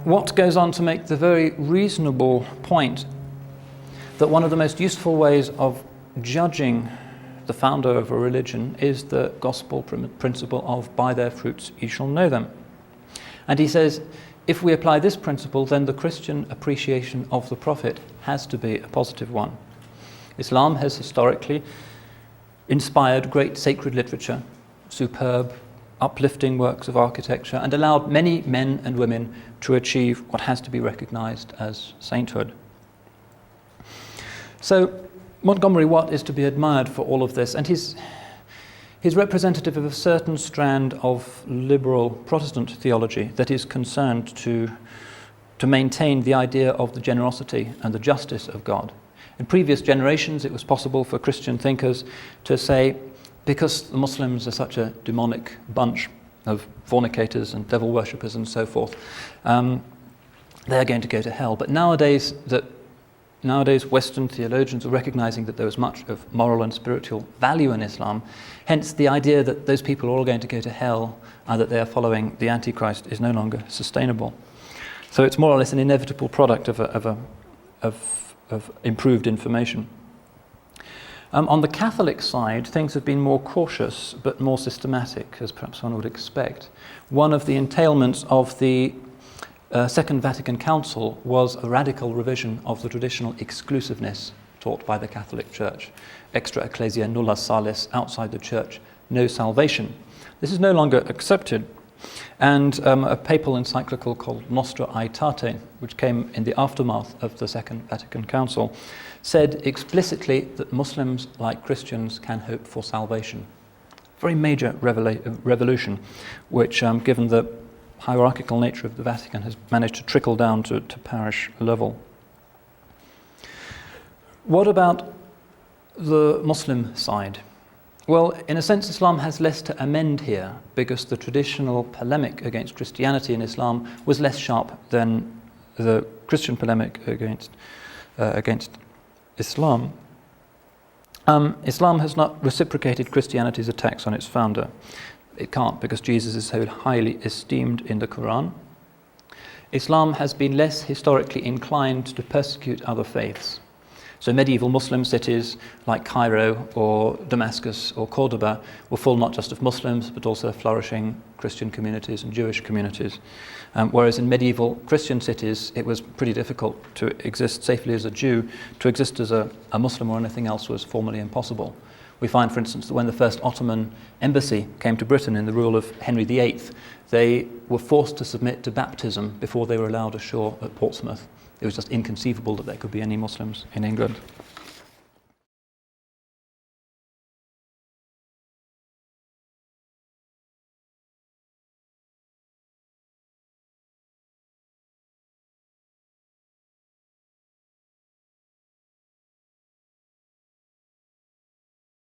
Watt goes on to make the very reasonable point that one of the most useful ways of judging the founder of a religion is the gospel principle of by their fruits you shall know them. And he says, if we apply this principle, then the Christian appreciation of the prophet has to be a positive one. Islam has historically inspired great sacred literature, superb, uplifting works of architecture, and allowed many men and women to achieve what has to be recognized as sainthood. So Montgomery Watt is to be admired for all of this, and he's representative of a certain strand of liberal Protestant theology that is concerned to maintain the idea of the generosity and the justice of God. In previous generations, it was possible for Christian thinkers to say, because the Muslims are such a demonic bunch of fornicators and devil worshippers and so forth, they're going to go to hell. But nowadays Western theologians are recognizing that there is much of moral and spiritual value in Islam. Hence, the idea that those people are all going to go to hell and that they are following the Antichrist is no longer sustainable. So it's more or less an inevitable product of improved information. On the Catholic side, things have been more cautious but more systematic, as perhaps one would expect. One of the entailments of the Second Vatican Council was a radical revision of the traditional exclusiveness taught by the Catholic Church. Extra ecclesia nulla salus, outside the Church, no salvation. This is no longer accepted. And a papal encyclical called Nostra Aetate, which came in the aftermath of the Second Vatican Council, said explicitly that Muslims, like Christians, can hope for salvation. Very major revolution, which, given the hierarchical nature of the Vatican, has managed to trickle down to parish level. What about the Muslim side? Well, in a sense, Islam has less to amend here, because the traditional polemic against Christianity in Islam was less sharp than the Christian polemic against Islam. Islam has not reciprocated Christianity's attacks on its founder. It can't, because Jesus is so highly esteemed in the Quran. Islam has been less historically inclined to persecute other faiths. So medieval Muslim cities like Cairo or Damascus or Cordoba were full not just of Muslims but also flourishing Christian communities and Jewish communities. Whereas in medieval Christian cities it was pretty difficult to exist safely as a Jew. To exist as a Muslim or anything else was formally impossible. We find, for instance, that when the first Ottoman embassy came to Britain in the rule of Henry VIII, they were forced to submit to baptism before they were allowed ashore at Portsmouth. It was just inconceivable that there could be any Muslims in England.